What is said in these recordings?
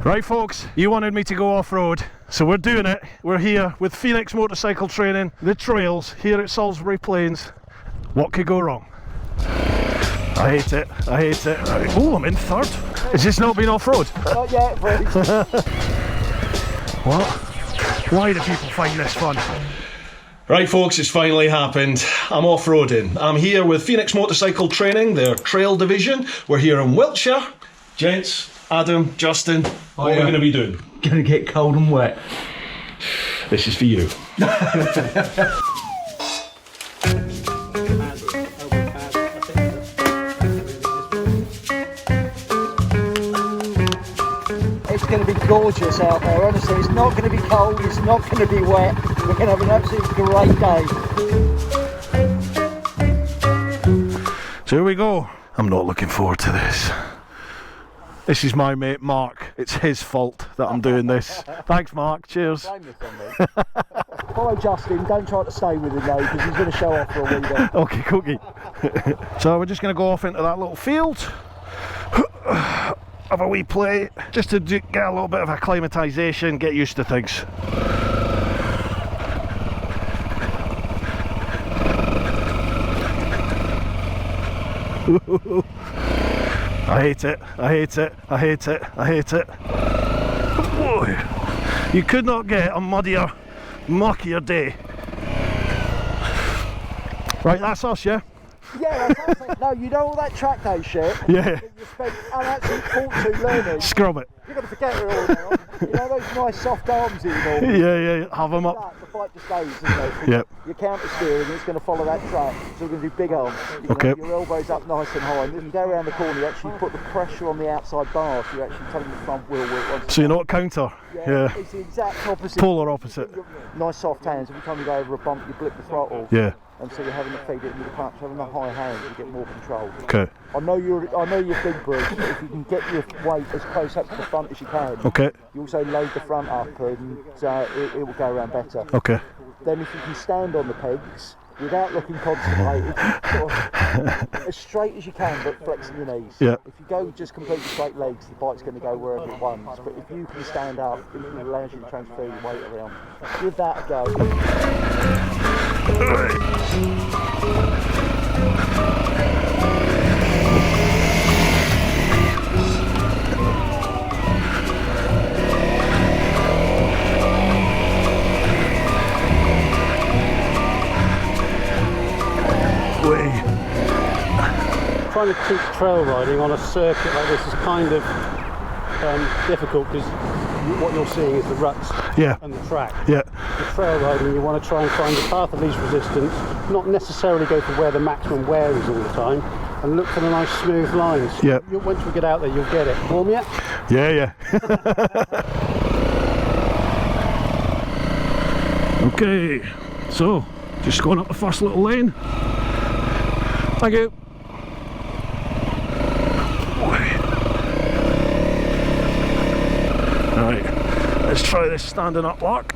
Right folks, you wanted me to go off-road, so we're doing it. We're here with Phoenix Motorcycle Training, the trails here at Salisbury Plains. What could go wrong? I hate it, I hate it. Oh, I'm in third. Has this not been off-road? Not yet, buddy. What? Why do people find this fun? Right folks, it's finally happened. I'm off-roading. I'm here with Phoenix Motorcycle Training, their trail division. We're here in Whilstshire. Gents, Adam, Justin, what are we going to be doing? Gonna get cold and wet. This is for you. It's going to be gorgeous out there, honestly. It's not going to be cold, it's not going to be wet. We're going to have an absolutely great day. So here we go. I'm not looking forward to this. This is my mate Mark. It's his fault that I'm doing this. Thanks Mark, cheers. Blame this on me. Follow Justin, don't try to stay with him though, because he's going to show off for a wee bit. Okay, cookie. So we're just going to go off into that little field. Have a wee play, just to get a little bit of acclimatisation, get used to things. I hate it, I hate it, I hate it, I hate it. Boy, you could not get a muddier, muckier day. Right, that's us, yeah? Yeah, that's it. No, you know all that track day shit? Yeah. You spent an absolute fortune learning. Scrub it. You've got to forget it all now. You know those nice soft arms that you normally Yeah, have them up. The bike just goes, isn't it? Yep. Your counter steering is going to follow that track, so we're going to do big arms. You're Okay. Have your elbows up nice and high, and then you go around the corner, you actually put the pressure on the outside bar, so you're actually telling the front wheel where it wants to So you're not counter? Yeah. It's the exact opposite. Polar opposite. Nice soft hands, every time you go over a bump, you blip the throttle. Yeah. And so you're having to feed it into the clutch, having the high hands, you get more control. Okay. I know you're big, Bruce, but if you can get your weight as close up to the front as you can, Okay. you also load the front up and it will go around better. Okay. Then if you can stand on the pegs without looking constipated, sort of as straight as you can but flexing your knees. Yeah. If you go just completely straight legs, the bike's going to go wherever it wants, but if you can stand up, it allows you to transfer your weight around. Give that a go. Trying to keep trail riding on a circuit like this is kind of difficult, because what you're seeing is the ruts and the track. Yeah. The trail riding, you want to try and find the path of least resistance, not necessarily go for where the maximum wear is all the time, and look for the nice smooth lines. Yeah. Once we get out there, you'll get it. Warm yet? Yeah. Okay, so just going up the first little lane. Thank you. Right, let's try this standing up lock.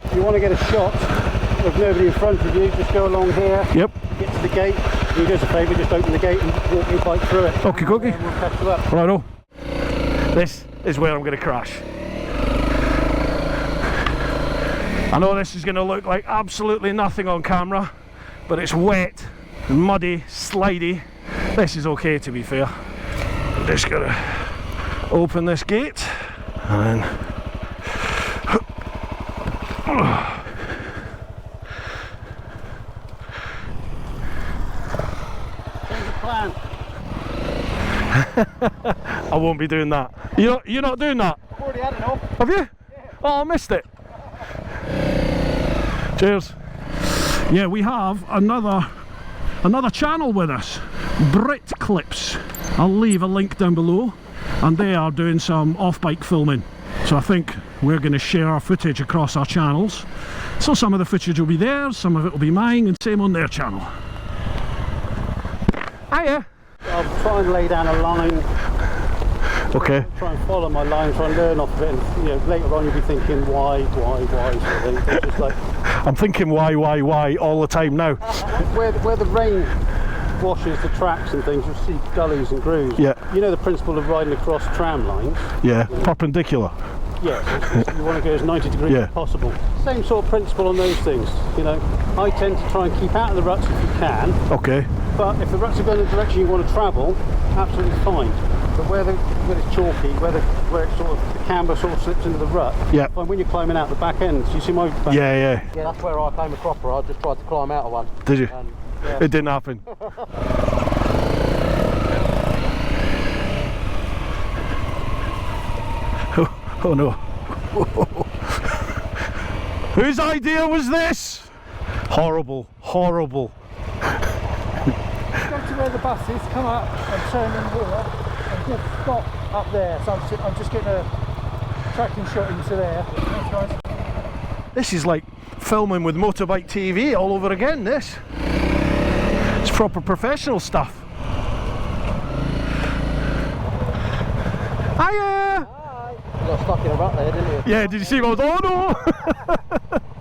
If you want to get a shot with nobody in front of you, just go along here. Yep. Get to the gate. You do us a favour, just open the gate and walk your bike through it. Okay, cookie. And we'll catch you up. Righto. This is where I'm going to crash. I know this is going to look like absolutely nothing on camera, but it's wet, muddy, slidey. This is okay, to be fair. I'm just going to open this gate and then Change the plan. I won't be doing that. You're not doing that? I've already had enough. Have you? Yeah. Oh, I missed it. Cheers. Yeah, we have another channel with us, Brit Clips. I'll leave a link down below, and they are doing some off-bike filming. So I think we're going to share our footage across our channels. So some of the footage will be theirs, some of it will be mine, and same on their channel. Hiya. I'll try and lay down a line. Okay. Try and follow my line, try and learn off of it, and later on you'll be thinking why sort of thing. It's just like, I'm thinking why all the time now. where the rain washes, the tracks and things, you'll see gullies and grooves. Yeah. You know the principle of riding across tram lines? Yeah, perpendicular. Yes, you want to go as 90 degrees Yeah. as possible. Same sort of principle on those things. You know, I tend to try and keep out of the ruts if you can. Okay. But if the ruts are going in the direction you want to travel, absolutely fine. But where it's chalky, where it's sort of the camber sort of slips into the rut, Yeah. fine when you're climbing out the back ends. You see my back? Yeah. Yeah, that's where I came a cropper. I just tried to climb out of one. Did you? And, yeah. It didn't happen. Oh no. Whose idea was this? Horrible, horrible. Go to where the bus is, come up and turn in here and just stop up there. So I'm just getting a tracking shot into there. Thanks, guys. This is like filming with motorbike TV all over again, this. It's proper professional stuff. Hiya! You got stuck in a rut there, didn't you? Yeah, did you see what I was, oh no!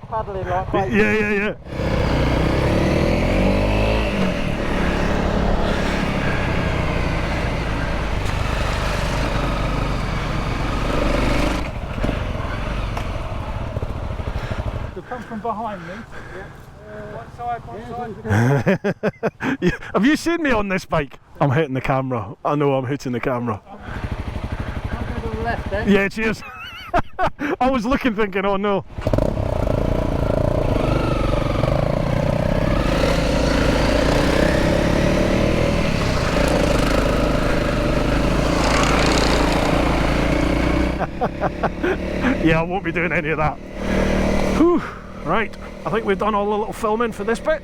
Paddling like crazy. Yeah. They'll come from behind me. One side. Have you seen me on this bike? I'm hitting the camera. I know I'm hitting the camera. I'm going to the left then. Yeah, cheers. I was looking thinking, oh no. Yeah, I won't be doing any of that. Whew. Right, I think we've done all the little filming for this bit.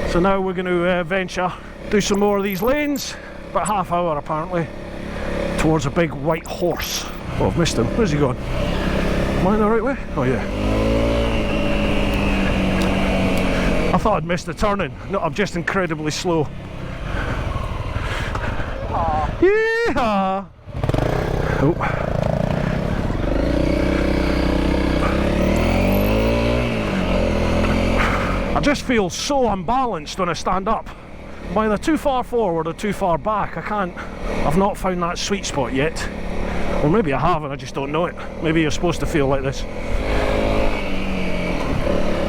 So now we're going to venture, do some more of these lanes. About half hour apparently, towards a big white horse. Oh, I've missed him. Where's he gone? Am I in the right way? Oh yeah. I thought I'd missed the turning. No, I'm just incredibly slow. Yeehaw! Oh. I just feel so unbalanced when I stand up. I'm either too far forward or too far back. I've not found that sweet spot yet. Or maybe I have and I just don't know it. Maybe you're supposed to feel like this.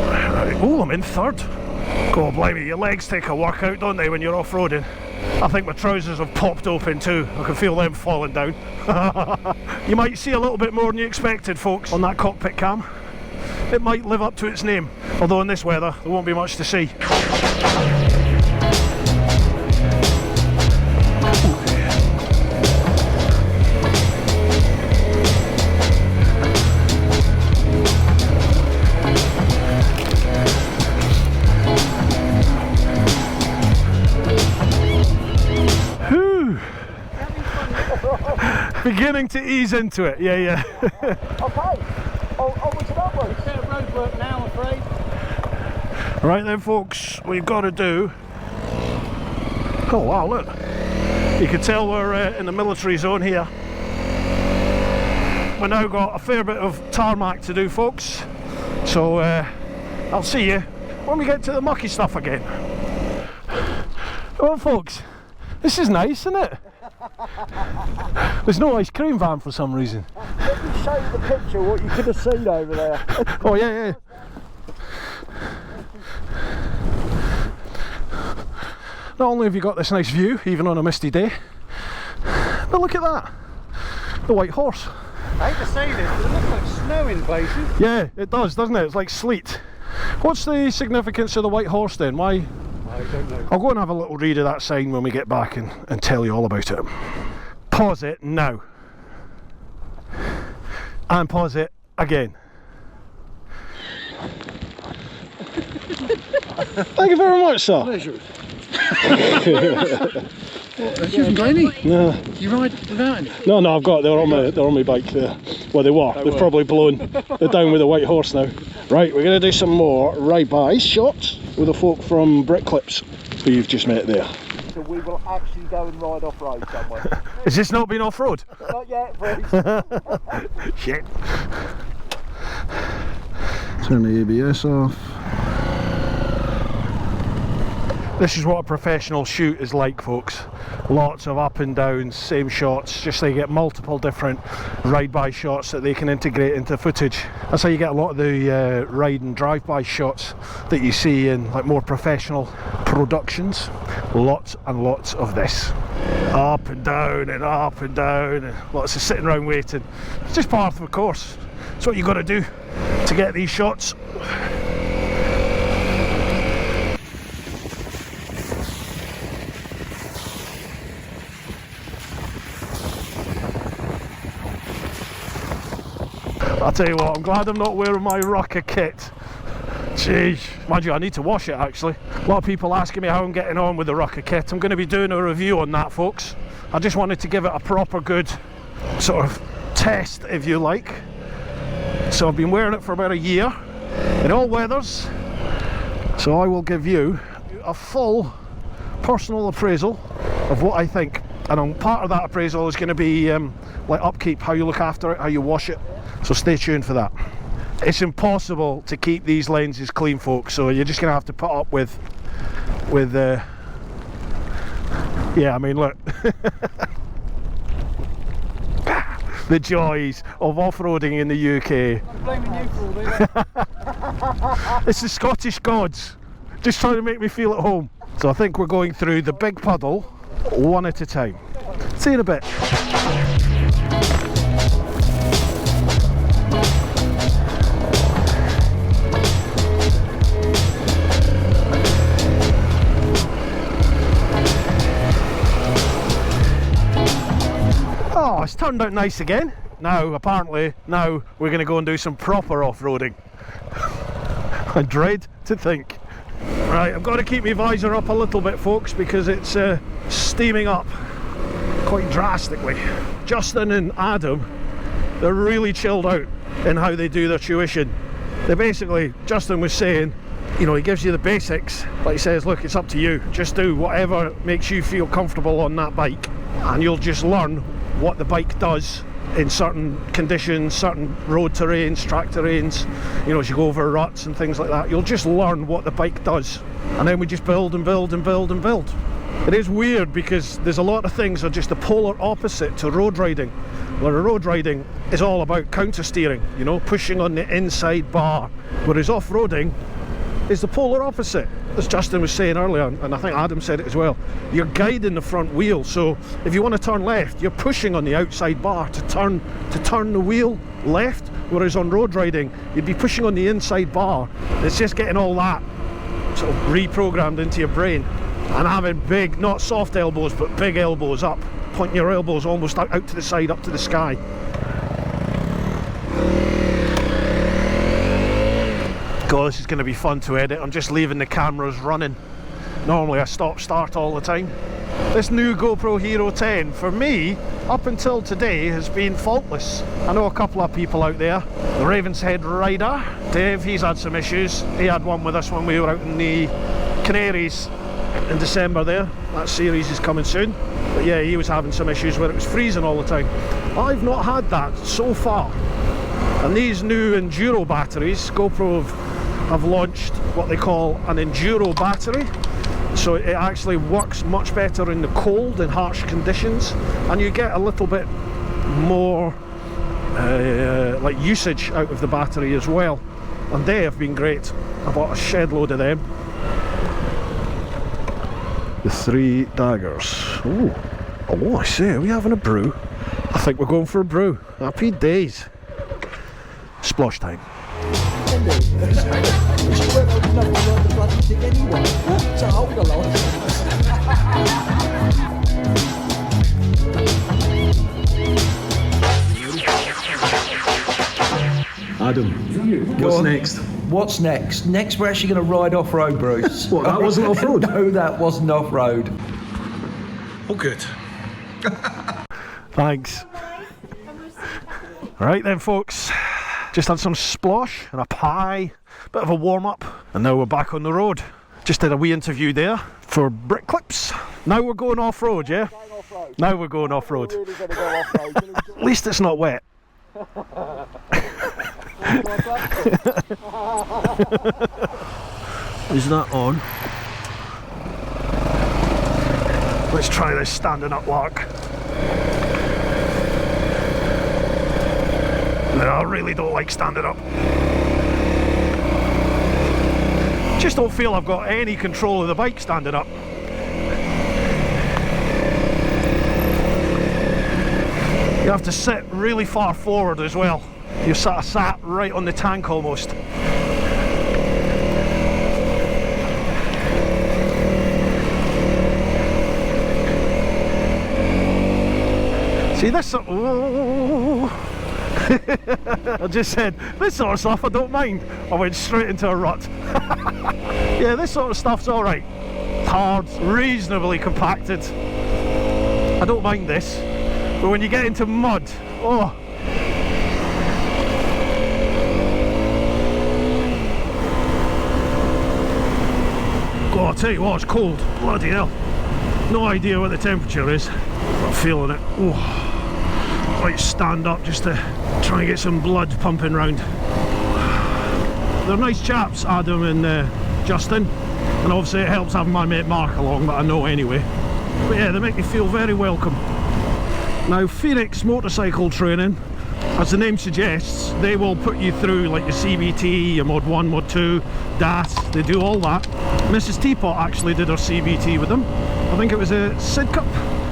Right. Oh, I'm in third. God blimey, your legs take a workout, don't they, when you're off-roading? I think my trousers have popped open too. I can feel them falling down. You might see a little bit more than you expected, folks, on that cockpit cam. It might live up to its name, although in this weather there won't be much to see. Beginning to ease into it, yeah. Okay. Oh, what's that one? It's a bit of road work now, I'm afraid. Right then, folks, we've got to do... Oh wow, look. You can tell we're in the military zone here. We've now got a fair bit of tarmac to do, folks. So I'll see you when we get to the mucky stuff again. Well, folks, this is nice, isn't it? There's no ice cream van for some reason. Let me show you the picture of what you could have seen over there. Oh yeah. Not only have you got this nice view, even on a misty day, but look at that, the white horse. I hate to say this, but it looks like snow in places. Yeah, it does, doesn't it? It's like sleet. What's the significance of the white horse then? Why? I don't know. I'll go and have a little read of that sign when we get back and tell you all about it. Pause it now. And pause it again. Thank you very much, sir. Pleasure. What, you haven't got any? No. You ride without any? No, I've got. They're on my bike there. Well, they were. They've probably blown. They're down with the white horse now. Right, we're going to do some more ride-by shots with the folk from Brick Clips, who you've just met there. So we will actually go and ride off-road somewhere. Has this not been off-road? Not yet, please. Shit. Turn the ABS off. This is what a professional shoot is like, folks. Lots of up and downs, same shots, just so you get multiple different ride-by shots that they can integrate into footage. That's how you get a lot of the ride and drive-by shots that you see in like more professional productions. Lots and lots of this. Up and down and up and down, and lots of sitting around waiting. It's just part of the course. It's what you've got to do to get these shots. I'll tell you what, I'm glad I'm not wearing my rucker kit. Jeez, mind you, I need to wash it actually. A lot of people asking me how I'm getting on with the rucker kit. I'm going to be doing a review on that, folks. I just wanted to give it a proper good sort of test, if you like. So I've been wearing it for about a year in all weathers. So I will give you a full personal appraisal of what I think. And on part of that appraisal is going to be like upkeep, how you look after it, how you wash it. So stay tuned for that. It's impossible to keep these lenses clean, folks, so you're just going to have to put up with yeah, I mean, look. The joys of off-roading in the UK. I'm blaming you for all this. It's the Scottish gods just trying to make me feel at home. So I think we're going through the big puddle one at a time. See you in a bit. Oh, it's turned out nice again. Now, apparently, now we're going to go and do some proper off-roading. I dread to think. Right, I've got to keep my visor up a little bit, folks, because it's steaming up quite drastically. Justin and Adam, they're really chilled out in how they do their tuition. They basically, Justin was saying, you know, he gives you the basics, but he says, look, it's up to you. Just do whatever makes you feel comfortable on that bike, and you'll just learn what the bike does in certain conditions, certain road terrains, track terrains, you know, as you go over ruts and things like that. You'll just learn what the bike does, and then we just build and build and build and build. It is weird because there's a lot of things that are just the polar opposite to road riding, where road riding is all about counter steering, you know, pushing on the inside bar, whereas off-roading is the polar opposite, as Justin was saying earlier, and I think Adam said it as well. You're guiding the front wheel, so if you want to turn left, you're pushing on the outside bar to turn the wheel left, whereas on road riding you'd be pushing on the inside bar. It's just getting all that sort of reprogrammed into your brain, and having big, not soft elbows, but big elbows up, pointing your elbows almost out to the side, up to the sky. God, this is going to be fun to edit. I'm just leaving the cameras running. Normally I start all the time. This new GoPro Hero 10, for me, up until today, has been faultless. I know a couple of people out there. The Ravenshead rider, Dave, he's had some issues. He had one with us when we were out in the Canaries in December there. That series is coming soon. But yeah, he was having some issues where it was freezing all the time. I've not had that so far. And these new Enduro batteries, GoPro have launched what they call an Enduro battery. So it actually works much better in the cold and harsh conditions, and you get a little bit more like usage out of the battery as well. And they have been great. I bought a shed load of them. The 3 daggers. Oh, I say, are we having a brew? I think we're going for a brew. Happy days. Splosh time. Adam, what's next? What's next? Next we're actually going to ride off-road, Bruce. What, that wasn't off-road? No, that wasn't off-road. Oh, good. Thanks. Right then, folks. Just had some splosh and a pie, bit of a warm-up, and now we're back on the road. Just did a wee interview there for Brick Clips. Now we're going off-road, yeah? Now we're going off-road. Really gonna go off-road. At least it's not wet. Is that on? Let's try this standing up lark. No, I really don't like standing up. Just don't feel I've got any control of the bike standing up. You have to sit really far forward as well. You're sort of sat right on the tank almost. See this sort I just said, this sort of stuff I don't mind. I went straight into a rut. Yeah, this sort of stuff's alright. Hard, reasonably compacted. I don't mind this. But when you get into mud, oh. Oh, I'll tell you what, it's cold. Bloody hell. No idea what the temperature is. I'm feeling it. Oh. Might stand up just to try and get some blood pumping round. They're nice chaps, Adam and Justin, and obviously it helps having my mate Mark along, that I know anyway. But yeah, they make me feel very welcome. Now, Phoenix motorcycle training, as the name suggests, they will put you through like your CBT, your Mod 1, Mod 2, DAS, they do all that. Mrs. Teapot actually did her CBT with them. I think it was a Sid Cup.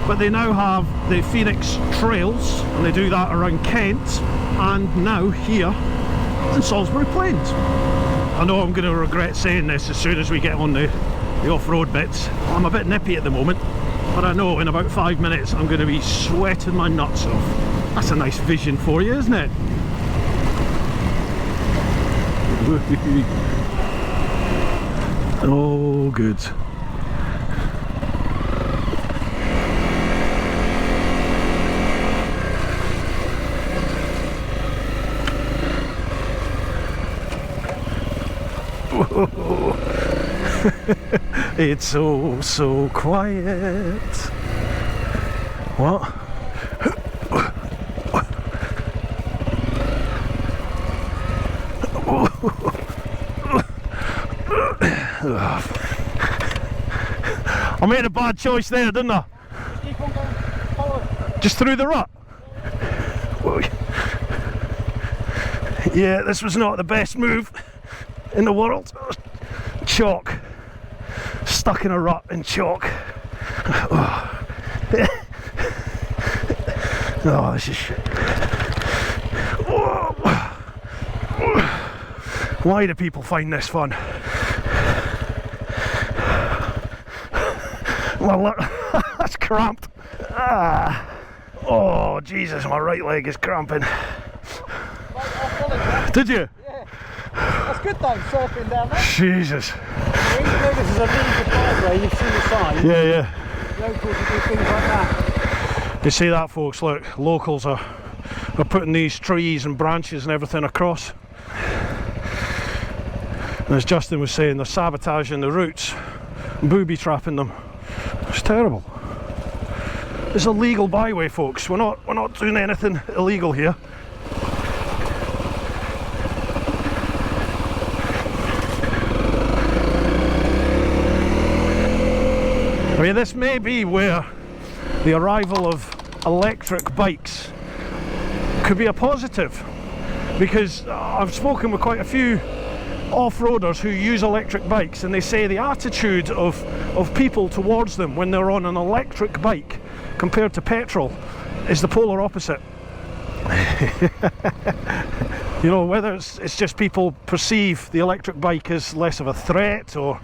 But they now have the Phoenix Trails, and they do that around Kent, and now here in Salisbury Plains. I know I'm going to regret saying this as soon as we get on the off-road bits. I'm a bit nippy at the moment, but I know in about 5 minutes I'm going to be sweating my nuts off. That's a nice vision for you, isn't it? Oh, good. It's so quiet. What? I made a bad choice there, didn't I? Just keep on going forward. Just through the rut. Yeah, this was not the best move in the world. Chalk. Stuck in a rut in chalk. Oh, oh, this is shit. Why do people find this fun? Well, look, that's cramped. Ah. Oh, Jesus, my right leg is cramping. Did you? Yeah. That's good though, surfing down there. Jesus. Even though this is a legal driveway, you've seen the sign. Yeah, yeah. Locals will do things like that. You see that, folks? Look, locals are putting these trees and branches and everything across. And as Justin was saying, they're sabotaging the routes, booby trapping them. It's terrible. It's a legal byway, folks. We're not doing anything illegal here. I mean, this may be where the arrival of electric bikes could be a positive, because I've spoken with quite a few off-roaders who use electric bikes, and they say the attitude of people towards them when they're on an electric bike compared to petrol is the polar opposite. You know, whether it's just people perceive the electric bike as less of a threat, or,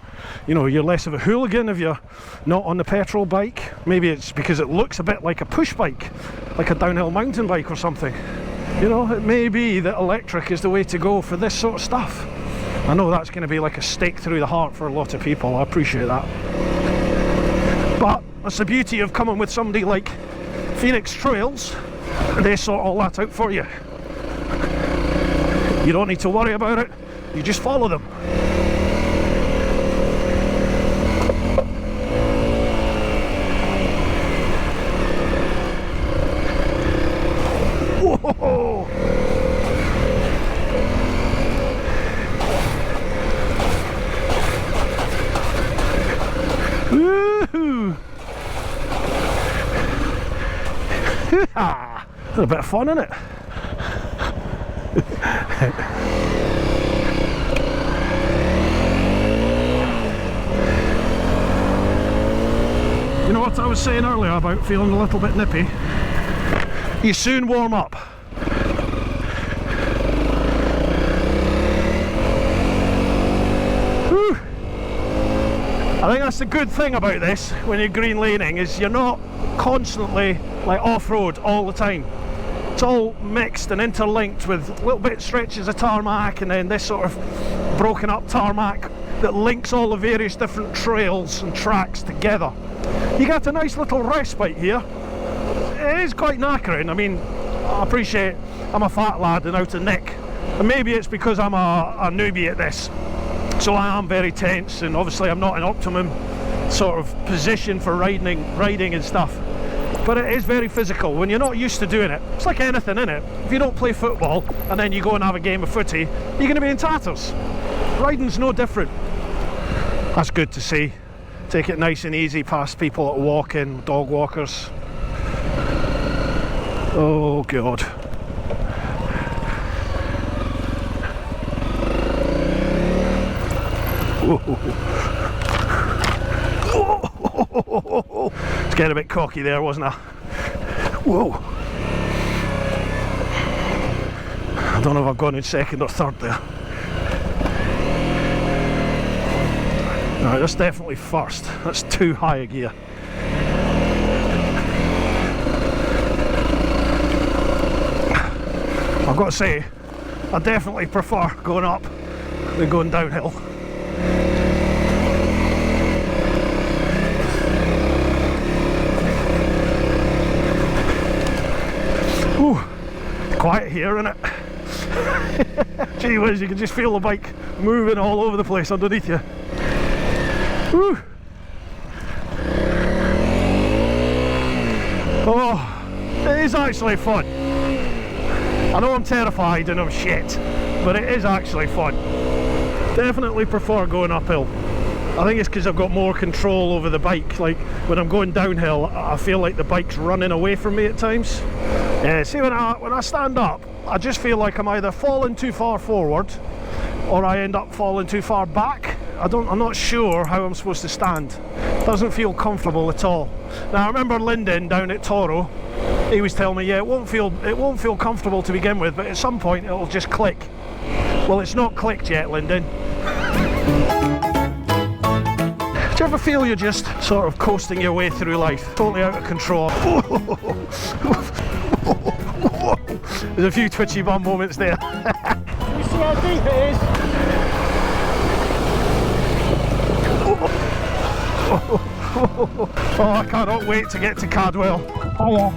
you know, you're less of a hooligan if you're not on the petrol bike. Maybe it's because it looks a bit like a push bike, like a downhill mountain bike or something. You know, it may be that electric is the way to go for this sort of stuff. I know that's going to be like a stake through the heart for a lot of people, I appreciate that. But that's the beauty of coming with somebody like Phoenix Trails. They sort all that out for you. You don't need to worry about it, you just follow them. Whoa! Woohoo! Hoo-ha! That's a bit of fun, isn't it? You know what I was saying earlier about feeling a little bit nippy? You soon warm up. Whew. I think that's the good thing about this when you're green laning, is you're not constantly like off-road all the time. It's all mixed and interlinked with little bit stretches of tarmac, and then this sort of broken up tarmac that links all the various different trails and tracks together. You get a nice little respite here. It is quite knackering. I mean, I appreciate I'm a fat lad and out of nick, and maybe it's because I'm a newbie at this, so I am very tense, and obviously I'm not in optimum sort of position for riding and stuff. But it is very physical when you're not used to doing it. It's like anything, innit? If you don't play football and then you go and have a game of footy, you're going to be in tatters. Riding's no different. That's good to see. Take it nice and easy past people that are walking, dog walkers. Oh God. It's getting a bit cocky there, wasn't I? Whoa. I don't know if I've gone in second or third there. No, that's definitely first. That's too high a gear. I've got to say, I definitely prefer going up than going downhill. Ooh, quiet here, isn't it? Gee whiz, you can just feel the bike moving all over the place underneath you. Woo. Oh, it is actually fun. I know I'm terrified and I'm shit, but it is actually fun. Definitely prefer going uphill. I think it's because I've got more control over the bike. Like when I'm going downhill, I feel like the bike's running away from me at times. Yeah, see, when I stand up, I just feel like I'm either falling too far forward or I end up falling too far back. I'm not sure how I'm supposed to stand. It doesn't feel comfortable at all. Now I remember Lyndon down at Toro, he was telling me, yeah, it won't feel comfortable to begin with, but at some point it'll just click. Well, it's not clicked yet, Lyndon. Do you ever feel you're just sort of coasting your way through life, totally out of control? There's a few twitchy bum moments there. Can you see how deep it is? Oh, I cannot wait to get to Cadwell. Oh yeah.